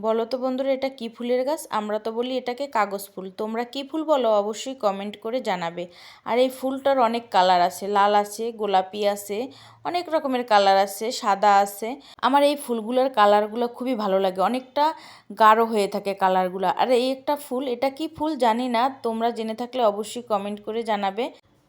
বলো তো বন্ধুরা, এটা কি ফুলের গাছ? আমরা তো বলি এটাকে কাগজ ফুল। তোমরা কি ফুল বলো অবশ্যই কমেন্ট করে জানাবে। আর এই ফুলটার অনেক কালার আছে, লাল আছে, গোলাপি আছে, অনেক রকমের কালার আছে, সাদা আছে। আমার এই ফুলগুলোর কালারগুলো খুবই ভালো লাগে, অনেকটা গাঢ় হয়ে থাকে কালারগুলো। আর এই একটা ফুল, এটা কি ফুল জানি না, তোমরা জেনে থাকলে অবশ্যই কমেন্ট করে জানাবে।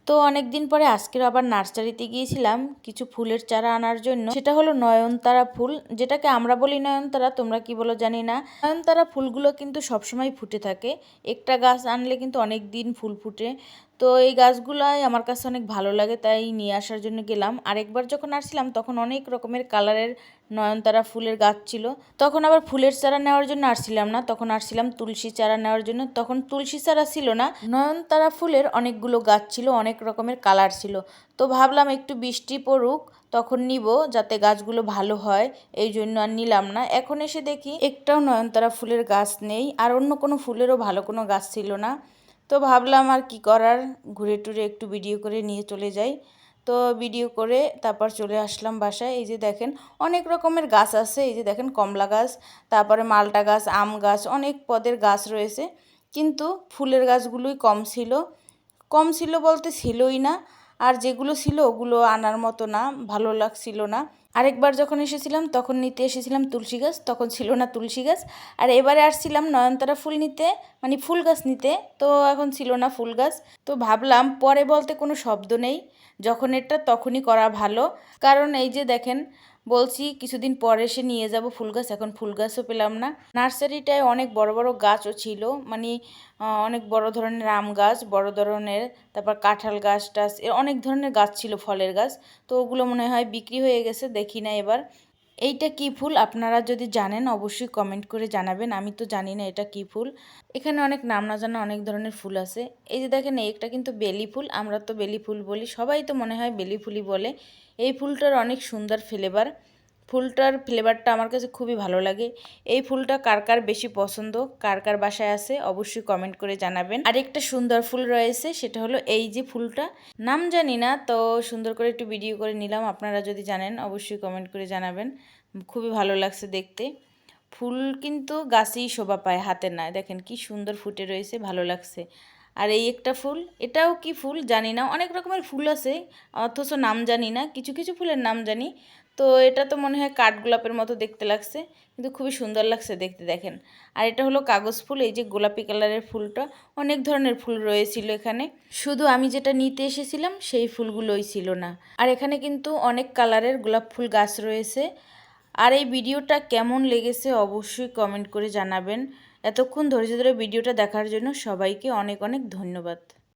তো অনেক দিন পরে আজকের আবার নার্সারিতে গিয়েছিলাম কিছু ফুলের চারা আনার জন্য। সেটা হলো নয়নতারা ফুল, যেটাকে আমরা বলি নয়নতারা, তোমরা কি বলো জানি না। নয়নতারা ফুলগুলো কিন্তু সবসময় ফুটে থাকে, একটা গাছ আনলে কিন্তু অনেক দিন ফুল ফুটে। তো এই গাছগুলাই আমার কাছে অনেক ভালো লাগে, তাই নিয়ে আসার জন্য গেলাম। আরেকবার যখন আসছিলাম তখন অনেক রকমের কালারের নয়নতারা ফুলের গাছ ছিল। তখন আবার ফুলের চারা নেওয়ার জন্য আসছিলাম না, তখন আসছিলাম তুলসী চারা নেওয়ার জন্য। তখন তুলসী চারা ছিল না, নয়নতারা ফুলের অনেকগুলো গাছ ছিল, অনেক রকমের কালার ছিল। তো ভাবলাম একটু বৃষ্টি পড়ুক তখন নিব, যাতে গাছগুলো ভালো হয়, এই জন্য আর নিলাম না। এখন এসে দেখি একটাও নয়নতারা ফুলের গাছ নেই, আর অন্য কোনো ফুলেরও ভালো কোনো গাছ ছিল না। তো ভাবলাম আর কি করার, ঘুরে টুরে একটু ভিডিও করে নিয়ে চলে যাই। তো ভিডিও করে তারপর চলে আসলাম বাসায়। এই যে দেখেন অনেক রকমের গাছ আছে, এই যে দেখেন কমলা গাছ, তারপরে মালটা গাছ, আম গাছ, অনেক পদের গাছ রয়েছে। কিন্তু ফুলের গাছগুলোই কম ছিল বলতে ছিলই না। আর যেগুলো ছিল ওগুলো আনার মতো না, ভালো লাগছিল না। আরেকবার যখন এসেছিলাম তখন নিতে এসেছিলাম তুলসী গাছ, তখন ছিল না তুলসী গাছ। আর এবারে আসছিলাম নয়নতারা ফুল নিতে, মানে ফুল গাছ নিতে, তো এখন ছিল না ফুল গাছ। তো ভাবলাম পরে বলতে কোনো শব্দ নেই, যখন এটা তখনই করা ভালো। কারণ এই যে দেখেন বলছি কিছুদিন পরে এসে নিয়ে যাব ফুল গাছ, এখন ফুল গাছও পেলাম না। নার্সারিটায় অনেক বড় বড় গাছও ছিল, মানে অনেক বড় ধরনের আম গাছ, বড় ধরনের, তারপর কাঁঠাল গাছ টাছ, অনেক ধরনের গাছ ছিল, ফলের গাছ। তো ওগুলো মনে হয় বিক্রি হয়ে গেছে, দেখি না এবার। এইটা কি ফুল আপনারা যদি জানেন অবশ্যই কমেন্ট করে জানাবেন, আমি তো জানি না এটা কি ফুল। এখানে অনেক নাম না জানা অনেক ধরনের ফুল আছে। এই যে দেখেন একটা কিন্তু বেলি ফুল, আমরা তো বেলি ফুল বলি, সবাই তো মনে হয় বেলি ফুলই বলে। এই ফুলটার অনেক সুন্দর ফ্লেভার, ফুলটার ফ্লেভারটা আমার কাছে খুবই ভালো লাগে। এই ফুলটা কার কার বেশি পছন্দ, কার কার বাসায় আছে অবশ্যই কমেন্ট করে জানাবেন। আরেকটা সুন্দর ফুল রয়েছে, সেটা হলো এই যে ফুলটা, নাম জানি না, তো সুন্দর করে একটু ভিডিও করে নিলাম। আপনারা যদি জানেন অবশ্যই কমেন্ট করে জানাবেন। খুবই ভালো লাগছে দেখতে। ফুল কিন্তু গাছেই শোভা পায়, হাতে না। দেখেন কি সুন্দর ফুটে রয়েছে, ভালো লাগছে। আর এই একটা ফুল, এটাও কি ফুল জানি না, অনেক রকমের ফুল আছে অথচ নাম জানি না, কিছু কিছু ফুলের নাম জানি। তো এটা তো মনে হয় কাঠগোলাপের মতো দেখতে লাগছে, কিন্তু খুবই সুন্দর লাগছে দেখতে, দেখেন। আর এটা হলো কাগজ ফুল, এই যে গোলাপি কালারের ফুলটা। অনেক ধরনের ফুল রয়েছিল এখানে, শুধু আমি যেটা নিতে এসেছিলাম সেই ফুলগুলোই ছিল না। আর এখানে কিন্তু অনেক কালারের গোলাপ ফুল গাছ রয়েছে। আর এই ভিডিওটা কেমন লেগেছে অবশ্যই কমেন্ট করে জানাবেন। এতক্ষণ ধৈর্য ধরে ভিডিওটা দেখার জন্য সবাইকে অনেক অনেক ধন্যবাদ।